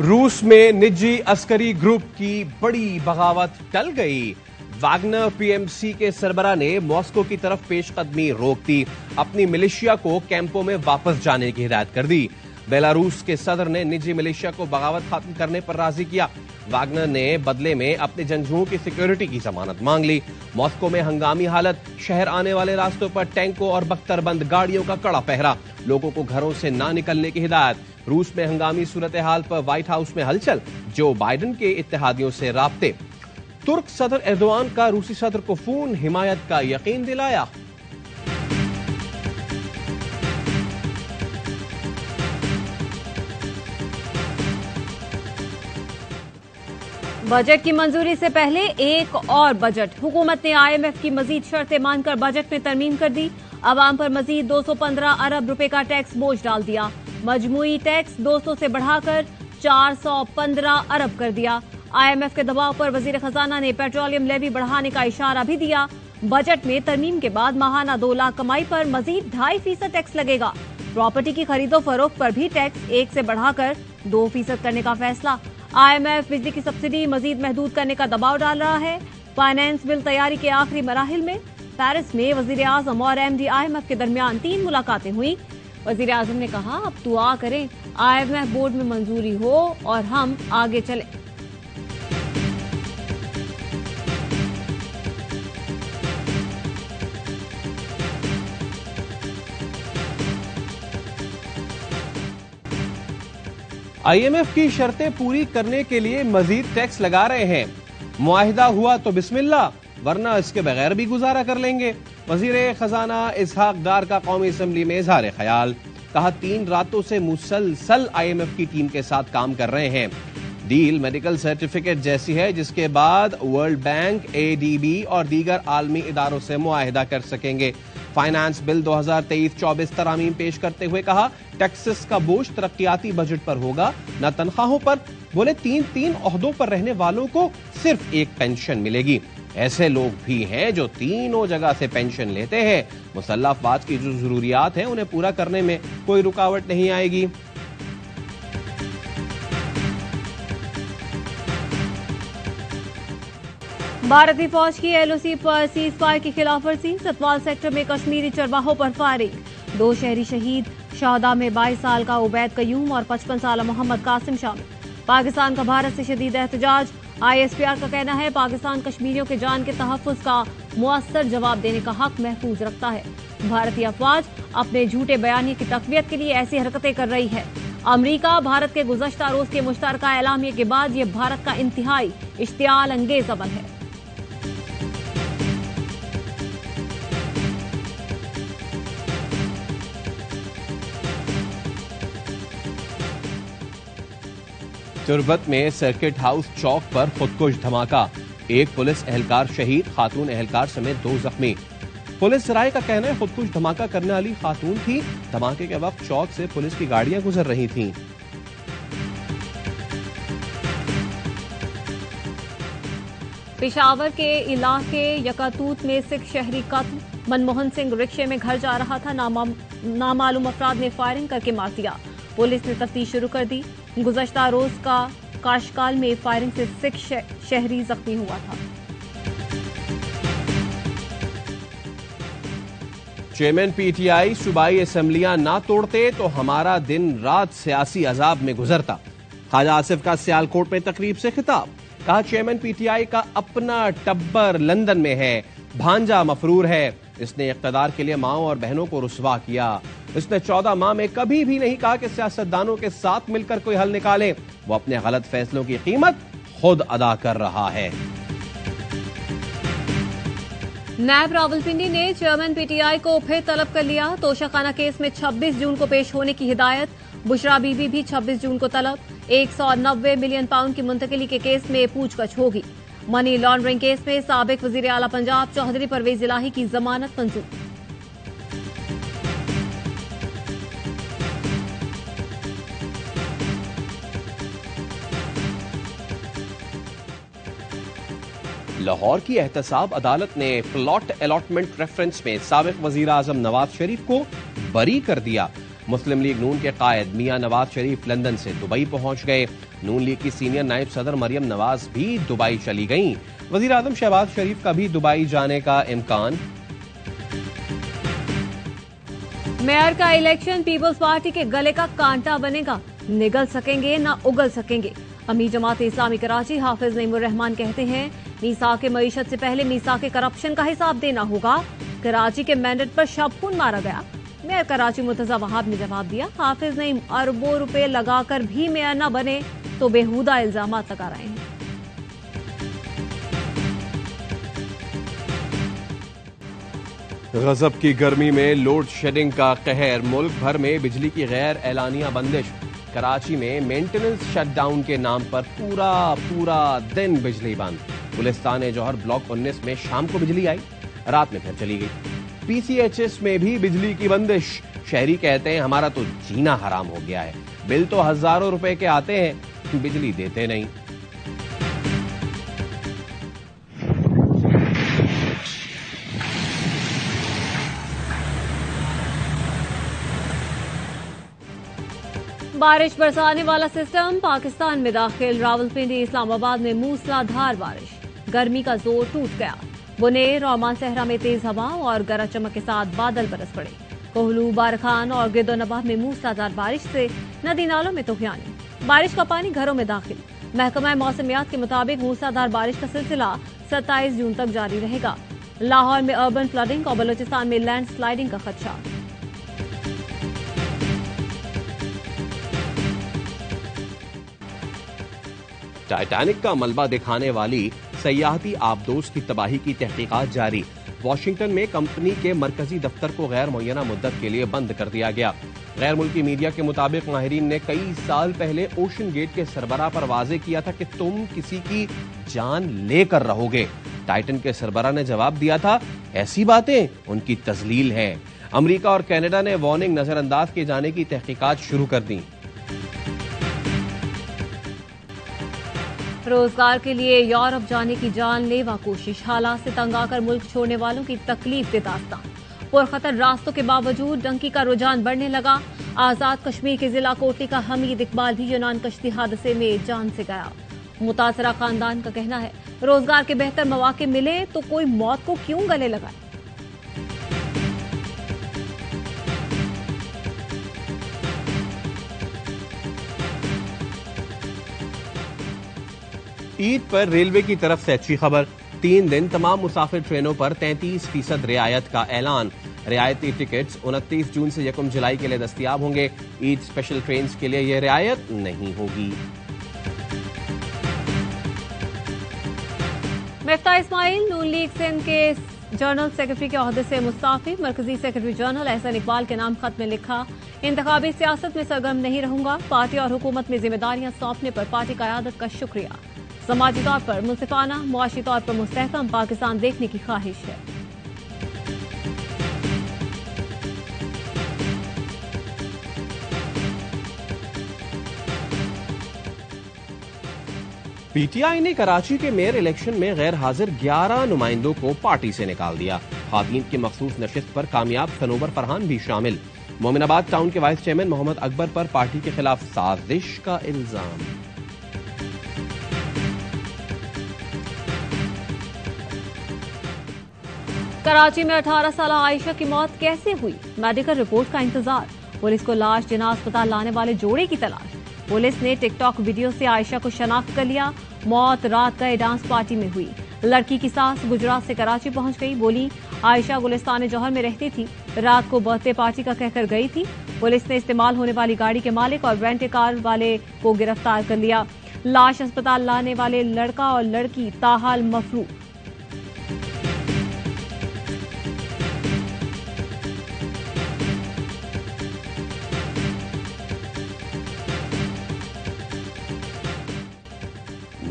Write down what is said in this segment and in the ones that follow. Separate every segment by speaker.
Speaker 1: रूस में निजी अस्करी ग्रुप की बड़ी बगावत टल गई। वैगनर पीएमसी के सरबरा ने मॉस्को की तरफ पेशकदमी रोक दी, अपनी मिलिशिया को कैंपों में वापस जाने की हिदायत कर दी। बेलारूस के सदर ने निजी मिलिशिया को बगावत खत्म करने पर राजी किया। वैगनर ने बदले में अपने जंगजुओं की सिक्योरिटी की जमानत मांग ली। मॉस्को में हंगामी हालत, शहर आने वाले रास्तों पर टैंकों और बख्तरबंद गाड़ियों का कड़ा पहरा, लोगों को घरों से ना निकलने की हिदायत। रूस में हंगामी सूरत हाल पर व्हाइट हाउस में हलचल, जो बाइडेन के इत्तेहादियों से राब्ते। तुर्क सदर एर्दोआन का रूसी सदर को फोन, हिमायत का यकीन दिलाया।
Speaker 2: बजट की मंजूरी से पहले एक और बजट। हुकूमत ने आईएमएफ की मजीद शर्तें मानकर बजट में तरमीम कर दी। आवाम पर मजीद 215 अरब रुपए का टैक्स बोझ डाल दिया। मजमूई टैक्स 200 से बढ़ाकर 415 अरब कर दिया। आईएमएफ के दबाव पर वजीर खजाना ने पेट्रोलियम लेवी बढ़ाने का इशारा भी दिया। बजट में तरमीम के बाद माहाना 2 लाख कमाई पर मजीद 2.5% टैक्स लगेगा। प्रॉपर्टी की खरीदो फरोख्त पर भी टैक्स 1 से बढ़ाकर 2% करने का फैसला। आईएमएफ बिजली की सब्सिडी मजीद महदूद करने का दबाव डाल रहा है। फाइनेंस बिल तैयारी के आखिरी मराहिल में। पेरिस में वजीर आजम और एमडी आईएमएफ के दरमियान 3 मुलाकातें हुई। वजीर आजम ने कहा, अब दुआ करें आईएमएफ बोर्ड में मंजूरी हो और हम आगे चलें।
Speaker 1: आईएमएफ की शर्तें पूरी करने के लिए मजीद टैक्स लगा रहे हैं। मुआहिदा हुआ तो बिस्मिल्लाह, वरना इसके बगैर भी गुजारा कर लेंगे। वजीर खजाना इसहाक डार का कौमी असेंबली में इजहार ख्याल, कहा 3 रातों से मुसलसल आईएमएफ की टीम के साथ काम कर रहे हैं। डील मेडिकल सर्टिफिकेट जैसी है, जिसके बाद वर्ल्ड बैंक, एडीबी और दीगर आलमी इदारों से मुआहिदा कर सकेंगे। फाइनेंस बिल 2023-24 तरामीम पेश करते हुए कहा, टैक्सेस का बोझ तरक्याती बजट पर होगा, न तनख्वाहों पर। बोले 3 ओहदों पर रहने वालों को सिर्फ एक पेंशन मिलेगी। ऐसे लोग भी हैं जो 3 जगह से पेंशन लेते हैं। मुसल्लह अफवाज की जो जरूरियात हैं उन्हें पूरा करने में कोई रुकावट नहीं आएगी।
Speaker 2: भारतीय फौज की एलओसी पर सीज फायर की खिलाफवर्जी। सतवाल सेक्टर में कश्मीरी चरवाहों पर फायरिंग। 2 शहरी शहीद। शहदा में 22 साल का उबैद कयूम और 55 साल मोहम्मद कासिम शामिल। पाकिस्तान का भारत से शदीद एहतजाज। आईएसपीआर का कहना है, पाकिस्तान कश्मीरियों के जान के तहफ्फुज का मुअस्सर जवाब देने का हक महफूज रखता है। भारतीय अफवाज अपने झूठे बयानी की तकवीत के लिए ऐसी हरकतें कर रही है। अमरीका भारत के गुज़श्ता रोज के मुश्तरका एलामिये के बाद ये भारत का इंतहाई इश्तियाल अंगेज अमल है।
Speaker 1: तुर्बत में सर्किट हाउस चौक पर खुदकुश धमाका। 1 पुलिस एहलकार शहीद, खातून एहलकार समेत 2 जख्मी। पुलिस सराय का कहना है, खुदकुश धमाका करने वाली खातून थी। धमाके के वक्त चौक से पुलिस की गाड़ियां गुजर रही थीं।
Speaker 2: पेशावर के इलाके यकातूत में सिख शहरी कत्ल। मनमोहन सिंह रिक्शे में घर जा रहा था, नामालूम अफराद ने फायरिंग करके मार दिया। पुलिस ने तफ्तीश शुरू कर दी। गुज़श्ता रोज का काशकाल में फायरिंग से सिख शहरी जख्मी हुआ था।
Speaker 1: चेयरमैन पीटीआई, सूबाई असेंबलियां ना तोड़ते तो हमारा दिन रात सियासी अजाब में गुजरता। ख्वाजा आसिफ का सियालकोट में तकरीब से खिताब, कहा चेयरमैन पीटीआई का अपना टब्बर लंदन में है, भांजा मफरूर है। इसने इख्तदार के लिए माओ और बहनों को रुसवा किया। इसने 14 माह में कभी भी नहीं कहा कि सियासतदानों के साथ मिलकर कोई हल निकाले। वो अपने गलत फैसलों की कीमत खुद अदा कर रहा है।
Speaker 2: नैब रावलपिंडी ने चेयरमैन पीटीआई को फिर तलब कर लिया। तोशाखाना केस में 26 जून को पेश होने की हिदायत। बुशरा बीबी भी 26 जून को तलब। 190 मिलियन पाउंड की मुंतकिली के केस में पूछगछ होगी। मनी लॉन्ड्रिंग केस में साबिक वजीर आला पंजाब चौधरी परवेज इलाही की जमानत मंजूर।
Speaker 1: लाहौर की एहतसाब अदालत ने प्लॉट अलॉटमेंट रेफरेंस में साबिक वजीर आजम नवाज शरीफ को बरी कर दिया। मुस्लिम लीग नून के कायद मियां नवाज शरीफ लंदन से दुबई पहुंच गए। नून लीग की सीनियर नायब सदर मरियम नवाज भी दुबई चली गईं। वजीर आजम शहबाज शरीफ का भी दुबई जाने का इम्कान।
Speaker 2: मेयर का इलेक्शन पीपल्स पार्टी के गले का कांटा बनेगा, निगल सकेंगे ना उगल सकेंगे। अमीर जमात इस्लामी कराची हाफिज नईमुर रहमान कहते हैं मीसाक मईशत से पहले मीसाक करप्शन का हिसाब देना होगा। कराची के मैंडेट पर शबखून मारा गया। मेयर कराची मुर्तजा वहाब ने जवाब दिया हाफिज नईम अरबों रुपए लगाकर भी मेयर न बने तो बेहुदा इल्जाम लगा रहे हैं।
Speaker 1: गजब की गर्मी में लोड शेडिंग का कहर, मुल्क भर में बिजली की गैर एलानिया बंदिश। कराची में मेंटेनेंस शटडाउन के नाम पर पूरा दिन बिजली बंद। गुलिस्तान जौहर ब्लॉक 19 में शाम को बिजली आई, रात में फिर चली गई। पीसीएचएस में भी बिजली की बंदिश। शहरी कहते हैं हमारा तो जीना हराम हो गया है, बिल तो हजारों रुपए के आते हैं, बिजली देते नहीं।
Speaker 2: बारिश बरसाने वाला सिस्टम पाकिस्तान में दाखिल। रावलपिंडी इस्लामाबाद में मूसलाधार बारिश, गर्मी का जोर टूट गया। बुनेर और मानसहरा में तेज हवा और गरज चमक के साथ बादल बरस पड़े। कोहलू, बारखान और गिरदोनवाब में मूसलाधार बारिश से नदी नालों में तूफानी। बारिश का पानी घरों में दाखिल। महकमा मौसमियात के मुताबिक मूसलाधार बारिश का सिलसिला 27 जून तक जारी रहेगा। लाहौर में अर्बन फ्लडिंग और बलूचिस्तान में लैंड स्लाइडिंग का खदशा।
Speaker 1: टाइटैनिक का मलबा दिखाने वाली सयाहती आबदोश की तबाही की तहकीकात जारी। वाशिंगटन में कंपनी के मरकजी दफ्तर को गैर मुय्यना मुद्दत के लिए बंद कर दिया गया। गैर मुल्की मीडिया के मुताबिक माहिरीन ने कई साल पहले ओशन गेट के सरबराह पर वाजे किया था कि तुम किसी की जान लेकर रहोगे। टाइटन के सरबराह ने जवाब दिया था ऐसी बातें उनकी तजलील है। अमेरिका और कनाडा ने वार्निंग नजरअंदाज किए जाने की तहकीकात शुरू कर दी।
Speaker 2: रोजगार के लिए यूरोप जाने की जानलेवा कोशिश, हालात से तंग आकर मुल्क छोड़ने वालों की तकलीफ दे दास्तान। पुरखतर रास्तों के बावजूद डंकी का रुझान बढ़ने लगा। आजाद कश्मीर के जिला कोटली का हमीद इकबाल भी यूनान कश्ती हादसे में जान से गया। मुतासरा खानदान का कहना है रोजगार के बेहतर मौके मिले तो कोई मौत को क्यों गले लगाए।
Speaker 1: ईद पर रेलवे की तरफ से अच्छी खबर। 3 दिन तमाम मुसाफिर ट्रेनों पर 33% रियायत का ऐलान। रियायती टिकट्स 29 जून से 1 जुलाई के लिए दस्तयाब होंगे। ईद स्पेशल ट्रेन के लिए यह रियायत नहीं होगी।
Speaker 2: मिफ्ता इस्माइल नून लीग सिंध के जनरल सेक्रेटरी के ओहदे से मुस्ताफी। मरकजी सेक्रेटरी जनरल एहसन इकबाल के नाम खत में लिखा इंतखाबी सियासत में सरगर्म नहीं रहूंगा। पार्टी और हुकूमत में जिम्मेदारियां सौंपने पर पार्टी क़यादत का शुक्रिया। समाजी तौर पर मुंसिफाना, मुआशी तौर पर मुस्तहकम पाकिस्तान देखने की ख्वाहिश है।
Speaker 1: पीटीआई ने कराची के मेयर इलेक्शन में गैर हाजिर 11 नुमाइंदों को पार्टी से निकाल दिया। खातीन की मखसूस नशिस्त पर कामयाब सनोबर फरहान भी शामिल। मोमिनाबाद टाउन के वाइस चेयरमैन मोहम्मद अकबर पर पार्टी के खिलाफ साजिश का इल्जाम।
Speaker 2: कराची में 18 साल आयशा की मौत कैसे हुई, मेडिकल रिपोर्ट का इंतजार। पुलिस को लाश जिना अस्पताल लाने वाले जोड़े की तलाश। पुलिस ने टिकटॉक वीडियो से आयशा को शनाख्त कर लिया। मौत रात गए डांस पार्टी में हुई। लड़की की सास गुजरात से कराची पहुंच गई। बोली आयशा गुलिस्तान जौहर में रहती थी, रात को बर्थडे पार्टी का कहकर गई थी। पुलिस ने इस्तेमाल होने वाली गाड़ी के मालिक और रेंट कार वाले को गिरफ्तार कर लिया। लाश अस्पताल लाने वाले लड़का और लड़की ताहाल मफरू।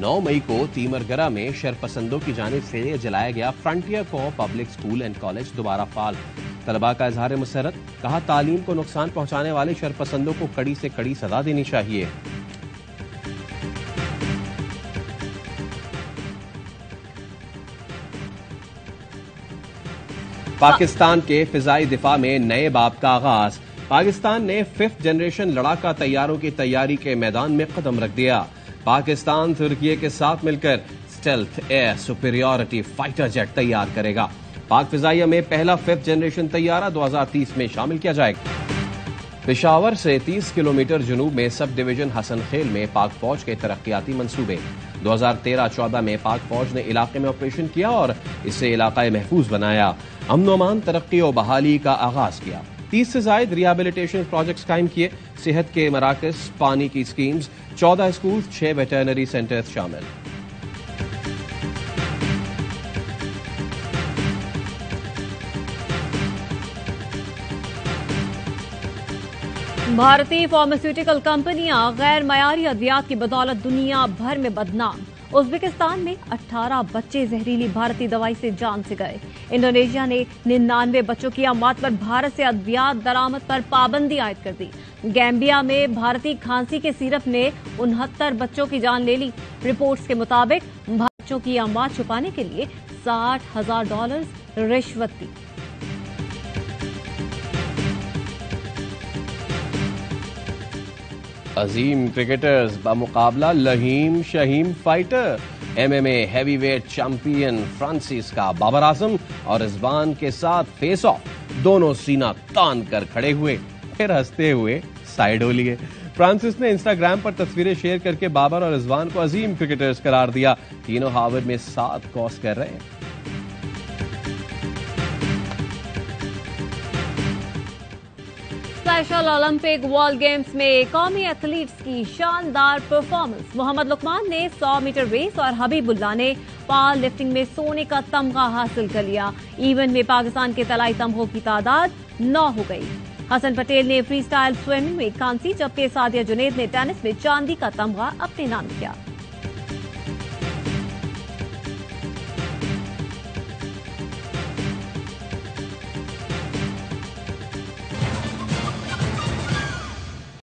Speaker 1: नौ मई को तीमरगरा में शरपसंदों की जानिब से जलाया गया फ्रंटियर को पब्लिक स्कूल एंड कॉलेज दोबारा फाल। तलबा का इजहार मुसरत, कहा तालीम को नुकसान पहुंचाने वाले शरपसंदों को कड़ी से कड़ी सजा देनी चाहिए। पाकिस्तान के फिजाई दिफा में नए बाब का आगाज। पाकिस्तान ने 5th जनरेशन लड़ाका तैयारों की तैयारी के मैदान में कदम रख दिया। पाकिस्तान तुर्की के साथ मिलकर stealth air superiority fighter jet तैयार करेगा। पाक फिजाइया में पहला 5th जनरेशन तैयारा 2030 में शामिल किया जाएगा। पेशावर से 30 किलोमीटर जुनूब में सब डिवीजन हसन खेल में पाक फौज के तरक्याती मंसूबे। 2013-14 में पाक फौज ने इलाके में ऑपरेशन किया और इससे इलाका महफूज बनाया। अमन अमान, तरक्की और बहाली का आगाज किया। 30 से ज्यादा रिहेबिलिटेशन प्रोजेक्ट्स कायम किए। सेहत के मराकज, पानी की स्कीम्स, 14 स्कूल, 6 वेटरनरी सेंटर्स शामिल।
Speaker 2: भारतीय फार्मास्यूटिकल कंपनियां गैर मयारी अद्वियात की बदौलत दुनिया भर में बदनाम। उज्बेकिस्तान में 18 बच्चे जहरीली भारतीय दवाई से जान से गए। इंडोनेशिया ने 99 बच्चों की अमात पर भारत से अद्वियात दरामद पर पाबंदी आयद कर दी। गैम्बिया में भारतीय खांसी के सिरप ने 69 बच्चों की जान ले ली। रिपोर्ट्स के मुताबिक बच्चों की अमात छुपाने के लिए $60,000 रिश्वत दी।
Speaker 1: अजीम क्रिकेटर्स बमुकाबला लहीम शहीम fighter. MMA heavyweight champion Francis का बाबर आजम और रिजवान के साथ फेस ऑफ। दोनों सीना तान कर खड़े हुए, फिर हंसते हुए साइड हो लिए। फ्रांसिस ने इंस्टाग्राम पर तस्वीरें शेयर करके बाबर और रिजवान को अजीम क्रिकेटर्स करार दिया। तीनों हार्वर्ड में 7 कोर्स कर रहे हैं।
Speaker 2: स्पेशल ओलंपिक वर्ल्ड गेम्स में कौमी एथलीट्स की शानदार परफॉर्मेंस। मोहम्मद लुकमान ने 100 मीटर रेस और हबीबुल्ला ने पावर लिफ्टिंग में सोने का तमगा हासिल कर लिया। इवेंट में पाकिस्तान के तलाई तमगों की तादाद 9 हो गई। हसन पटेल ने फ्री स्टाइल स्विमिंग में कांसी, जबकि सादिया जुनैद ने टेनिस में चांदी का तमगा अपने नाम किया।